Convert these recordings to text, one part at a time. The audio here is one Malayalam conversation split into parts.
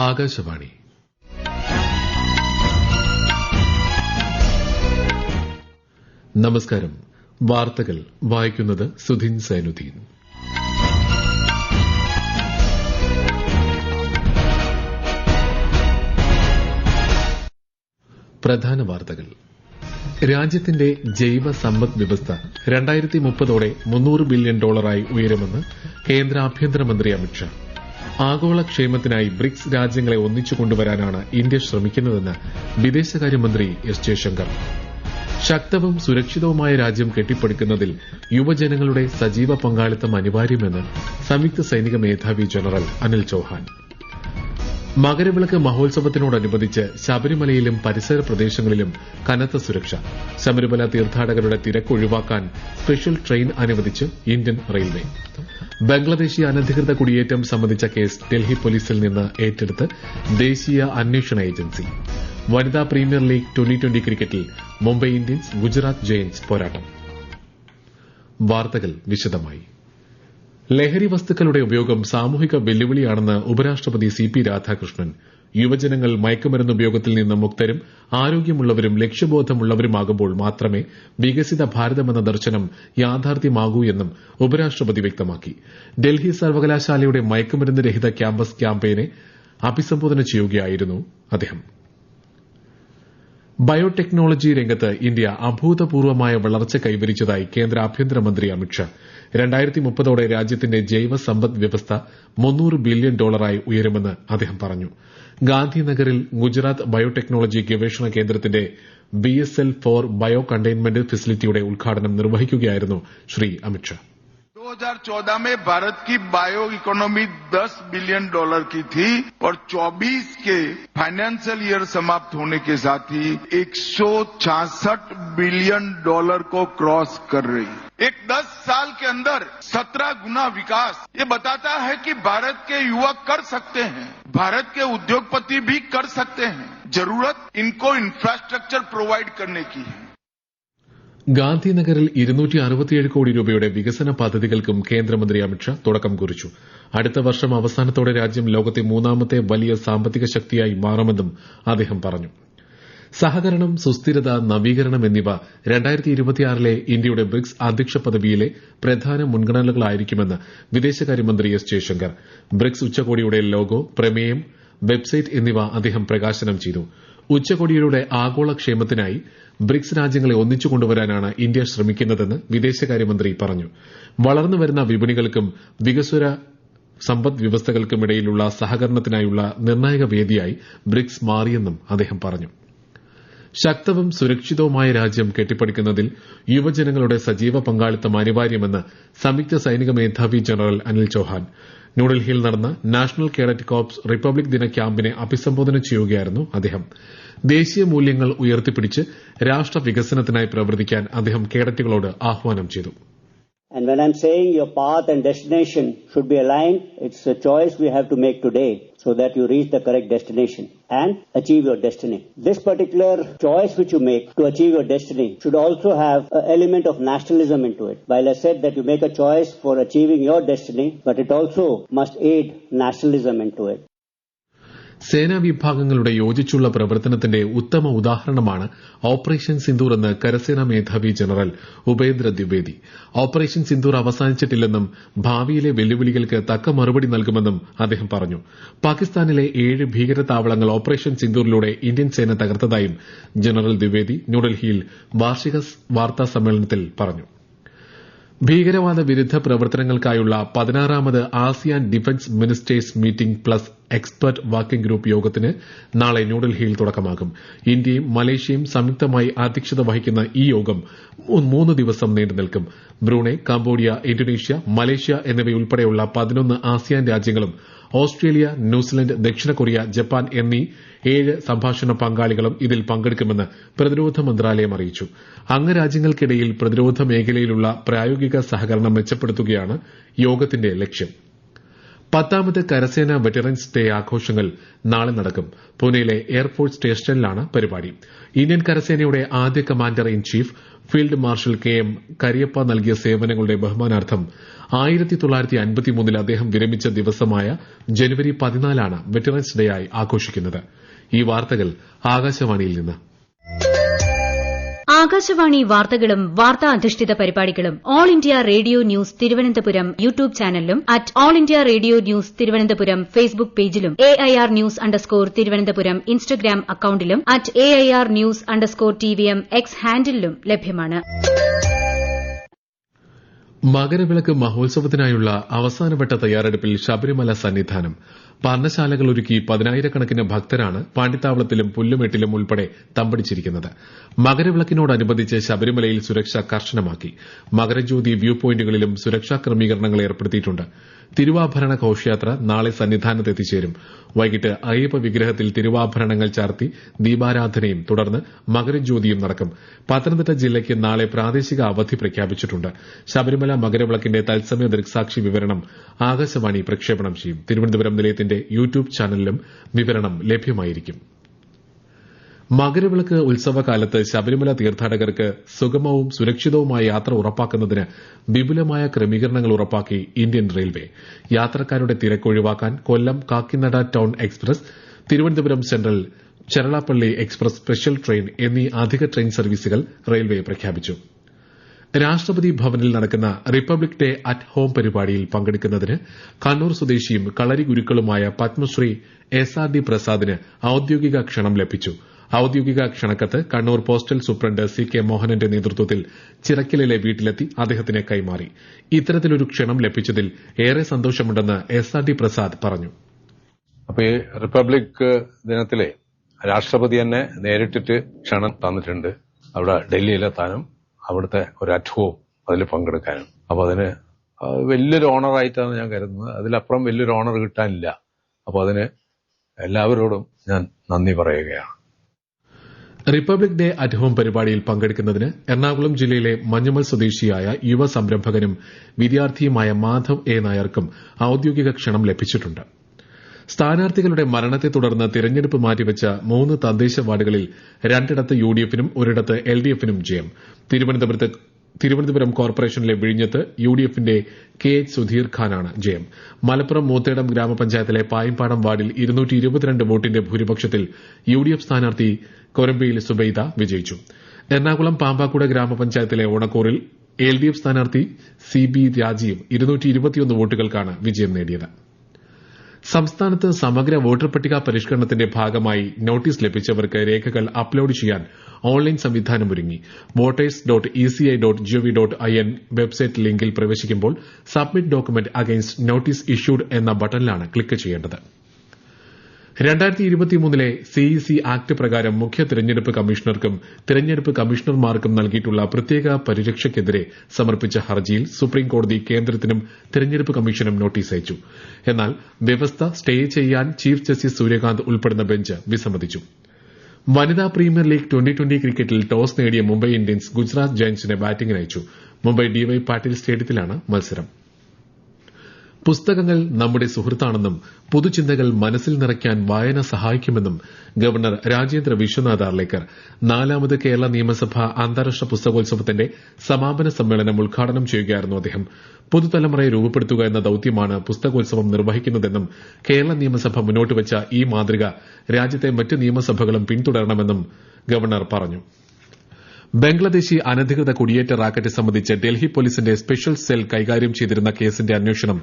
ആകാശവാണി. നമസ്കാരം. വാർത്തകൾ വായിക്കുന്നത് സുധിൻ സൈനുദ്ദീൻ. പ്രധാന വാർത്തകൾ. രാജ്യത്തിന്റെ ജൈവ സമ്പദ് വ്യവസ്ഥ 2030ഓടെ $300 ബില്യൺ ഉയരുമെന്ന് കേന്ദ്ര ആഭ്യന്തരമന്ത്രി അമിത്ഷാ. ആഗോള ക്ഷേമത്തിനായി ബ്രിക്സ് രാജ്യങ്ങളെ ഒന്നിച്ചു കൊണ്ടുവരാനാണ് ഇന്ത്യ ശ്രമിക്കുന്നതെന്ന് വിദേശകാര്യമന്ത്രി എസ് ജയശങ്കർ. ശക്തവും സുരക്ഷിതവുമായ രാജ്യം കെട്ടിപ്പടുക്കുന്നതിൽ യുവജനങ്ങളുടെ സജീവ പങ്കാളിത്തം അനിവാര്യമെന്ന് സംയുക്ത സൈനിക മേധാവി ജനറൽ അനിൽ ചൌഹാൻ. മകരവിളക്ക് മഹോത്സവത്തിനോടനുബന്ധിച്ച് ശബരിമലയിലും പരിസര പ്രദേശങ്ങളിലും കനത്ത സുരക്ഷ. ശബരിമല തീർത്ഥാടകരുടെ തിരക്ക് ഒഴിവാക്കാൻ സ്പെഷ്യൽ ട്രെയിൻ അനുവദിച്ച് ഇന്ത്യൻ റെയിൽവേ. ബംഗ്ലാദേശി അനധികൃത കുടിയേറ്റം സംബന്ധിച്ച കേസ് ഡൽഹി പോലീസിൽ നിന്ന് ഏറ്റെടുത്ത് ദേശീയ അന്വേഷണ ഏജൻസി. വനിതാ പ്രീമിയർ ലീഗ് 2020 ക്രിക്കറ്റിൽ മുംബൈ ഇന്ത്യൻസ് ഗുജറാത്ത് ജയന്റ്സ് പോരാട്ടം. വാർത്തകൾ വിശദമായി. ലഹരി വസ്തുക്കളുടെ ഉപയോഗം സാമൂഹിക വെല്ലുവിളിയാണെന്ന് ഉപരാഷ്ട്രപതി CP രാധാകൃഷ്ണൻ. യുവജനങ്ങൾ മയക്കുമരുന്ന് ഉപയോഗത്തിൽ നിന്ന് മുക്തരും ആരോഗ്യമുള്ളവരും ലക്ഷ്യബോധമുള്ളവരുമാകുമ്പോൾ മാത്രമേ വികസിത ഭാരതമെന്ന ദർശനം യാഥാർത്ഥ്യമാകൂ എന്നും ഉപരാഷ്ട്രപതി വ്യക്തമാക്കി. ഡൽഹി സർവകലാശാലയുടെ മയക്കുമരുന്ന് രഹിത ക്യാമ്പസ് ക്യാമ്പയിനെ അഭിസംബോധന ചെയ്യുകയായിരുന്നു അദ്ദേഹം. ബയോടെക്നോളജി രംഗത്ത് ഇന്ത്യ അഭൂതപൂർവമായ വളർച്ച കൈവരിച്ചതായി കേന്ദ്ര ആഭ്യന്തരമന്ത്രി അമിത്ഷാ. 2030ഓടെ രാജ്യത്തിന്റെ ജൈവ സമ്പദ് വ്യവസ്ഥ $300 ബില്യൺ ഉയരുമെന്ന് അദ്ദേഹം പറഞ്ഞു. ഗാന്ധിനഗറിൽ ഗുജറാത്ത് ബയോടെക്നോളജി ഗവേഷണ കേന്ദ്രത്തിന്റെ BSL-4 ബയോ കണ്ടെയ്ൻമെന്റ് ഫെസിലിറ്റിയുടെ ഉദ്ഘാടനം നിർവഹിക്കുകയായിരുന്നു ശ്രീ അമിത്ഷാ. 2014 में भारत की बायो इकोनॉमी $10 बिलियन की थी और 24 के फाइनेंशियल ईयर समाप्त होने के साथ ही $166 बिलियन को क्रॉस कर रही है. एक 10 साल के अंदर 17 गुना विकास. ये बताता है कि भारत के युवा कर सकते हैं, भारत के उद्योगपति भी कर सकते हैं. जरूरत इनको इंफ्रास्ट्रक्चर प्रोवाइड करने की है. ഗാന്ധിനഗറിൽ 267 കോടി രൂപയുടെ വികസന പദ്ധതികൾക്കും കേന്ദ്രമന്ത്രി അമിത്ഷാ തുടക്കം കുറിച്ചു. അടുത്ത വർഷം അവസാനത്തോടെ രാജ്യം ലോകത്തെ മൂന്നാമത്തെ വലിയ സാമ്പത്തിക ശക്തിയായി മാറുമെന്നും അദ്ദേഹം പറഞ്ഞു. സഹകരണം, സുസ്ഥിരത, നവീകരണം എന്നിവ 2026ലെ ഇന്ത്യയുടെ ബ്രിക്സ് അധ്യക്ഷ പദവിയിലെ പ്രധാന മുൻഗണനകളായിരിക്കുമെന്ന് വിദേശകാര്യമന്ത്രി എസ് ജയശങ്കർ. ബ്രിക്സ് ഉച്ചകോടിയുടെ ലോഗോ, പ്രമേയം, വെബ്സൈറ്റ് എന്നിവ അദ്ദേഹം പ്രകാശനം ചെയ്തു. ഉച്ചകോടിയുടെ ആഗോള ക്ഷേമത്തിനായി ബ്രിക്സ് രാജ്യങ്ങളെ ഒന്നിച്ചു കൊണ്ടുവരാനാണ് ഇന്ത്യ ശ്രമിക്കുന്നതെന്ന് വിദേശകാര്യമന്ത്രി പറഞ്ഞു. വളർന്നുവരുന്ന വിപണികൾക്കും വികസ്വര സമ്പദ് വ്യവസ്ഥകൾക്കുമിടയിലുള്ള സഹകരണത്തിനായുള്ള നിർണായക വേദിയായി ബ്രിക്സ് മാറിയെന്നും അദ്ദേഹം പറഞ്ഞു. ശക്തവും സുരക്ഷിതവുമായ രാജ്യം കെട്ടിപ്പടുക്കുന്നതിൽ യുവജനങ്ങളുടെ സജീവ പങ്കാളിത്തം അനിവാര്യമെന്ന് സംയുക്ത സൈനിക മേധാവി ജനറൽ അനിൽ ചൌഹാൻ. ന്യൂഡൽഹിയിൽ നടന്ന നാഷണൽ കേഡറ്റ് കോർപ്സ് റിപ്പബ്ലിക് ദിന ക്യാമ്പിനെ അഭിസംബോധന ചെയ്യുകയായിരുന്നു അദ്ദേഹം. ദേശീയ മൂല്യങ്ങൾ ഉയർത്തിപ്പിടിച്ച് രാഷ്ട്ര വികസനത്തിനായി പ്രവർത്തിക്കാൻ അദ്ദേഹം കേഡറ്റുകളോട് ആഹ്വാനം ചെയ്തു. And when I'm saying your path and destination should be aligned, it's a choice we have to make today so that you reach the correct destination and achieve your destiny. This particular choice which you make to achieve your destiny should also have an element of nationalism into it. While I said that you make a choice for achieving your destiny, but it also must aid nationalism into it. സേനാ വിഭാഗങ്ങളുടെ യോജിച്ചുള്ള പ്രവർത്തനത്തിന്റെ ഉത്തമ ഉദാഹരണമാണ് ഓപ്പറേഷൻ സിന്ദൂർ എന്ന് കരസേനാ മേധാവി ജനറൽ ഉപേന്ദ്ര ദ്വിവേദി. ഓപ്പറേഷൻ സിന്ദൂർ അവസാനിച്ചിട്ടില്ലെന്നും ഭാവിയിലെ വെല്ലുവിളികൾക്ക് തക്ക മറുപടി നൽകുമെന്നും അദ്ദേഹം പറഞ്ഞു. പാകിസ്ഥാനിലെ 7 ഭീകരതാവളങ്ങൾ ഓപ്പറേഷൻ സിന്ദൂറിലൂടെ ഇന്ത്യൻ സേന തകർത്തതായും ജനറൽ ദ്വിവേദി ന്യൂഡൽഹിയിൽ വാർഷിക വാർത്താ സമ്മേളനത്തിൽ പറഞ്ഞു. ഭീകരവാദ വിരുദ്ധ പ്രവർത്തനങ്ങൾക്കായുള്ള 16ാമത് ASEAN defence ministers meeting plus expert working group യോഗത്തിന് നാളെ ന്യൂഡൽഹിയിൽ തുടക്കമാകും. ഇന്ത്യയും മലേഷ്യയും സംയുക്തമായി അധ്യക്ഷത വഹിക്കുന്ന ഈ യോഗം 3 ദിവസം നീണ്ടുനിൽക്കും. ബ്രൂണൈ, കംബോഡിയ, ഇന്തോനേഷ്യ, മലേഷ്യ എന്നിവയുൾപ്പെടെയുള്ള 11 ആസിയാൻ രാജ്യങ്ങളും ഓസ്ട്രേലിയ, ന്യൂസിലൻഡ്, ദക്ഷിണ കൊറിയ, ജപ്പാൻ എന്നീ 7 സംഭാഷണ പങ്കാളികളും ഇതിൽ പങ്കെടുക്കുമെന്ന് പ്രതിരോധ മന്ത്രാലയം അറിയിച്ചു. അംഗരാജ്യങ്ങൾക്കിടയിൽ പ്രതിരോധ മേഖലയിലുള്ള പ്രായോഗിക സഹകരണം മെച്ചപ്പെടുത്തുകയാണ് യോഗത്തിന്റെ ലക്ഷ്യം. 10ാമത് കരസേന വെറ്ററൻസ് ഡേ ആഘോഷങ്ങൾ നാളെ നടക്കും. പൂനെയിലെ എയർഫോഴ്സ് സ്റ്റേഷനിലാണ് പരിപാടി. ഇന്ത്യൻ കരസേനയുടെ ആദ്യ commander in chief field marshal KM Cariappa നൽകിയ സേവനങ്ങളുടെ ബഹുമാനാർത്ഥം 1953 അദ്ദേഹം വിരമിച്ച ദിവസമായ ജനുവരി 14 വെറ്ററൻസ് ഡേ ആയി ആഘോഷിക്കുന്നത്. ഈ വാർത്തകൾ ആകാശവാണിയിൽ നിന്ന്. ആകാശവാണി വാർത്തകളും വാർത്താ അധിഷ്ഠിത പരിപാടികളും All India Radio news Thiruvananthapuram YouTube ചാനലിലും at All India Radio news Thiruvananthapuram Facebook പേജിലും AIR ന്യൂസ് _ ഇൻസ്റ്റഗ്രാം അക്കൌണ്ടിലും at AIR news _ TVM X ഹാൻഡിലും ലഭ്യമാണ്. മകരവിളക്ക് മഹോത്സവത്തിനായുള്ള അവസാനവട്ട തയ്യാറെടുപ്പിൽ ശബരിമല സന്നിധാനം. പർണശാലകൾ ഒരുക്കി 10,000-കണക്കിന് ഭക്തരാണ് പാണ്ടിത്താവളത്തിലും പുല്ലുമെട്ടിലും ഉൾപ്പെടെ തമ്പടിച്ചിരിക്കുന്നത്. മകരവിളക്കിനോടനുബന്ധിച്ച് ശബരിമലയിൽ സുരക്ഷ കർശനമാക്കി. മകരജ്യോതി വ്യൂ പോയിന്റുകളിലും സുരക്ഷാ ക്രമീകരണങ്ങൾ ഏർപ്പെടുത്തിയിട്ടുണ്ട്. തിരുവാഭരണ ഘോഷയാത്ര നാളെ സന്നിധാനത്ത് എത്തിച്ചേരും. വൈകിട്ട് അയ്യപ്പ വിഗ്രഹത്തിൽ തിരുവാഭരണങ്ങൾ ചാർത്തി ദീപാരാധനയും തുടർന്ന് മകരജ്യോതിയും നടക്കും. പത്തനംതിട്ട ജില്ലയ്ക്ക് നാളെ പ്രാദേശിക അവധി പ്രഖ്യാപിച്ചിട്ടുണ്ട്. ശബരിമല മകരവിളക്കിന്റെ തത്സമയ ദൃക്സാക്ഷി വിവരണം ആകാശവാണി പ്രക്ഷേപണം ചെയ്യും. തിരുവനന്തപുരം നിലയത്തിന്റെ യൂട്യൂബ് ചാനലിലും വിവരണം ലഭ്യമായിരിക്കും. മകരവിളക്ക് ഉത്സവകാലത്ത് ശബരിമല തീർത്ഥാടകർക്ക് സുഗമവും സുരക്ഷിതവുമായ യാത്ര ഉറപ്പാക്കുന്നതിന് വിപുലമായ ക്രമീകരണങ്ങൾ ഉറപ്പാക്കി ഇന്ത്യൻ റെയിൽവേ. യാത്രക്കാരുടെ തിരക്ക് ഒഴിവാക്കാൻ Kollam Kakinada town express, Thiruvananthapuram central Cherlapalli express special train എന്നീ അധിക ട്രെയിൻ സർവീസുകൾ റെയിൽവേ പ്രഖ്യാപിച്ചു. രാഷ്ട്രപതി ഭവനിൽ നടക്കുന്ന റിപ്പബ്ലിക് ഡേ അറ്റ് ഹോം പരിപാടിയിൽ പങ്കെടുക്കുന്നതിന് കണ്ണൂർ സ്വദേശിയും കളരി ഗുരുക്കളുമായ പത്മശ്രീ SRD പ്രസാദിന് ഔദ്യോഗിക ക്ഷണം ലഭിച്ചു. ഔദ്യോഗിക ക്ഷണക്കത്ത് കണ്ണൂർ പോസ്റ്റൽ സൂപ്രണ്ട് CK മോഹനന്റെ നേതൃത്വത്തിൽ ചിറക്കലിലെ വീട്ടിലെത്തി അദ്ദേഹത്തിന് കൈമാറി. ഇത്തരത്തിലൊരു ക്ഷണം ലഭിച്ചതിൽ ഏറെ സന്തോഷമുണ്ടെന്ന് SRD പ്രസാദ് പറഞ്ഞു. അപ്പൊ ഈ റിപ്പബ്ലിക് ദിനത്തിലെ രാഷ്ട്രപതി തന്നെ നേരിട്ടിട്ട് ക്ഷണം തന്നിട്ടുണ്ട്. അവിടെ ഡൽഹിയിലെത്താനും അവിടുത്തെ ഒരു അറ്റ് ഹോം അതിൽ പങ്കെടുക്കാനും. അപ്പൊ അതിന് വലിയൊരു ഓണറായിട്ടാണ് ഞാൻ കരുതുന്നത്. അതിലപ്പുറം വലിയൊരു ഓണർ കിട്ടാനില്ല. അപ്പൊ അതിന് എല്ലാവരോടും ഞാൻ നന്ദി പറയുകയാണ്. റിപ്പബ്ലിക് ഡേ അറ്റ് ഹോം പരിപാടിയിൽ പങ്കെടുക്കുന്നതിന് എറണാകുളം ജില്ലയിലെ മഞ്ഞുമൽ സ്വദേശിയായ യുവ സംരംഭകനും വിദ്യാർത്ഥിയുമായ മാധവ് A നായർക്കും ഔദ്യോഗിക ക്ഷണം ലഭിച്ചിട്ടുണ്ട്. സ്ഥാനാർത്ഥികളുടെ മരണത്തെ തുടർന്ന് തിരഞ്ഞെടുപ്പ് മാറ്റിവെച്ച 3 തദ്ദേശ വാർഡുകളിൽ 2 UDFനും 1 LDFനും ജയം. തിരുവനന്തപുരം കോർപ്പറേഷനിലെ വിഴിഞ്ഞത്ത് UDFന്റെ KH സുധീർ ഖാനാണ് ജയം. മലപ്പുറം മൂത്തേടം ഗ്രാമപഞ്ചായത്തിലെ പായമ്പാടം വാർഡിൽ 222 വോട്ടിന്റെ ഭൂരിപക്ഷത്തിൽ UDF സ്ഥാനാർത്ഥി കൊരമ്പയിൽ സുബൈദ വിജയിച്ചു. എറണാകുളം പാമ്പാക്കുട ഗ്രാമപഞ്ചായത്തിലെ ഓണക്കൂറിൽ LDF സ്ഥാനാർത്ഥി CB രാജീവ് 221 വോട്ടുകൾക്കാണ് വിജയം നേടിയത്. സംസ്ഥാനത്ത് സമഗ്ര വോട്ടർ പട്ടിക പരിഷ്കരണത്തിന്റെ ഭാഗമായി നോട്ടീസ് ലഭിച്ചവർക്ക് രേഖകൾ അപ്ലോഡ് ചെയ്യാൻ ഓൺലൈൻ സംവിധാനമൊരുങ്ങി. voters.eci.gov.in വെബ്സൈറ്റ് ലിങ്കിൽ പ്രവേശിക്കുമ്പോൾ submit document against notice issued എന്ന ബട്ടണിലാണ് ക്ലിക്ക് ചെയ്യേണ്ടത്. 2023 CEC ആക്ട് പ്രകാരം മുഖ്യ തെരഞ്ഞെടുപ്പ് കമ്മീഷണർക്കും തെരഞ്ഞെടുപ്പ് കമ്മീഷണർമാർക്കും നൽകിയിട്ടുള്ള പ്രത്യേക പരിരക്ഷയ്ക്കെതിരെ സമർപ്പിച്ച ഹർജിയിൽ സുപ്രീംകോടതി കേന്ദ്രത്തിനും തെരഞ്ഞെടുപ്പ് കമ്മീഷനും നോട്ടീസ് അയച്ചു. എന്നാൽ വ്യവസ്ഥ സ്റ്റേ ചെയ്യാൻ ചീഫ് ജസ്റ്റിസ് സൂര്യകാന്ത് ഉൾപ്പെടുന്ന ബെഞ്ച് വിസമ്മതിച്ചു. വനിതാ പ്രീമിയർ ലീഗ് 2020 ക്രിക്കറ്റിൽ ടോസ് നേടിയ മുംബൈ ഇന്ത്യൻസ് ഗുജറാത്ത് ജയന്റ്സിനെ ബാറ്റിംഗിനയച്ചു. മുംബൈ DY പാട്ടീൽ സ്റ്റേഡിയത്തിലാണ് മത്സരം. പുസ്തകങ്ങൾ നമ്മുടെ സുഹൃത്താണെന്നും പുതുചിന്തകൾ മനസ്സിൽ നിറയ്ക്കാൻ വായന സഹായിക്കുമെന്നും ഗവർണർ രാജേന്ദ്ര വിശ്വനാഥ് ആർലേക്കർ 4ാമത് കേരള നിയമസഭ അന്താരാഷ്ട്ര പുസ്തകോത്സവത്തിന്റെ സമാപന സമ്മേളനം ഉദ്ഘാടനം ചെയ്യുകയായിരുന്നു അദ്ദേഹം. പുതുതലമുറയെ രൂപപ്പെടുത്തുക എന്ന ദൌത്യമാണ് പുസ്തകോത്സവം നിർവഹിക്കുന്നതെന്നും കേരള നിയമസഭ മുന്നോട്ടുവച്ച ഈ മാതൃക രാജ്യത്തെ മറ്റ് നിയമസഭകളും പിന്തുടരണമെന്നും ഗവർണർ പറഞ്ഞു. ബംഗ്ലാദേശി അനധികൃത കുടിയേറ്റ റാക്കറ്റ് സംബന്ധിച്ച് ഡൽഹി പോലീസിന്റെ സ്പെഷ്യൽ സെൽ കൈകാര്യം ചെയ്തിരുന്ന കേസിന്റെ അന്വേഷണം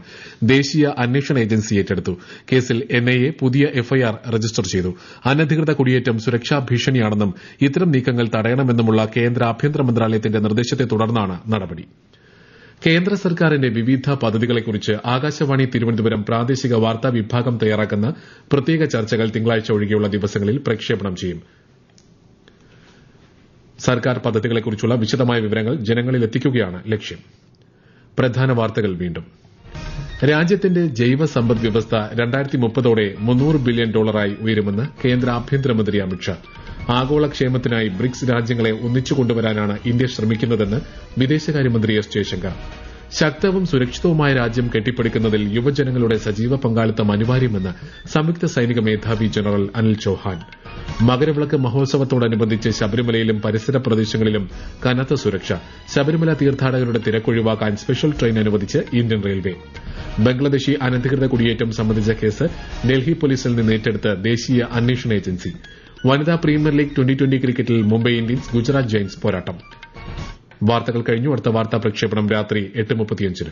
ദേശീയ അന്വേഷണ ഏജൻസി ഏറ്റെടുത്തു. കേസിൽ NIA പുതിയ FIR രജിസ്റ്റർ ചെയ്തു. അനധികൃത കുടിയേറ്റം സുരക്ഷാ ഭീഷണിയാണെന്നും ഇത്തരം നീക്കങ്ങൾ തടയണമെന്നുമുള്ള കേന്ദ്ര ആഭ്യന്തര മന്ത്രാലയത്തിന്റെ നിർദ്ദേശത്തെ തുടർന്നാണ് നടപടി. കേന്ദ്ര സർക്കാരിന്റെ വിവിധ പദ്ധതികളെക്കുറിച്ച് ആകാശവാണി തിരുവനന്തപുരം പ്രാദേശിക വാർത്താ വിഭാഗം തയ്യാറാക്കുന്ന പ്രത്യേക ചർച്ചകൾ തിങ്കളാഴ്ച ഒഴികെയുള്ള ദിവസങ്ങളിൽ പ്രക്ഷേപണം ചെയ്യും. സർക്കാർ പദ്ധതികളെക്കുറിച്ചുള്ള വിശദമായ വിവരങ്ങൾ ജനങ്ങളിൽ എത്തിക്കുകയാണ് ലക്ഷ്യം. പ്രധാന വാർത്തകൾ വീണ്ടും. രാജ്യത്തിന്റെ ജൈവ സമ്പദ് വ്യവസ്ഥ 2030ഓടെ $300 ബില്യൺ ഉയരുമെന്ന് കേന്ദ്ര ആഭ്യന്തരമന്ത്രി അമിത്ഷാ. ആഗോള ക്ഷേമത്തിനായി ബ്രിക്സ് രാജ്യങ്ങളെ ഒന്നിച്ചുകൊണ്ടുവരാനാണ് ഇന്ത്യ ശ്രമിക്കുന്നതെന്ന് വിദേശകാര്യമന്ത്രി S. ജയശങ്കർ. ശക്തവും സുരക്ഷിതവുമായ രാജ്യം കെട്ടിപ്പടുക്കുന്നതിൽ യുവജനങ്ങളുടെ സജീവ പങ്കാളിത്തം അനിവാര്യമെന്ന് സംയുക്ത സൈനിക മേധാവി ജനറൽ അനിൽ ചൌഹാൻ. മകരവിളക്ക് മഹോത്സവത്തോടനുബന്ധിച്ച് ശബരിമലയിലും പരിസര പ്രദേശങ്ങളിലും കനത്ത സുരക്ഷ. ശബരിമല തീർത്ഥാടകരുടെ തിരക്കൊഴിവാക്കാൻ സ്പെഷ്യൽ ട്രെയിൻ അനുവദിച്ച് ഇന്ത്യൻ റെയിൽവേ. ബംഗ്ലാദേശി അനധികൃത കുടിയേറ്റം സംബന്ധിച്ച കേസ് ഡൽഹി പോലീസിൽ നിന്ന് ഏറ്റെടുത്ത് ദേശീയ അന്വേഷണ ഏജൻസി. വനിതാ പ്രീമിയർ ലീഗ് 2020 ക്രിക്കറ്റിൽ മുംബൈ ഇന്ത്യൻസ് ഗുജറാത്ത് ജയന്റ്സ് പോരാട്ടം. വാർത്തകൾ കഴിഞ്ഞു. അടുത്ത വാർത്താ പ്രക്ഷേപണം രാത്രി 8:35.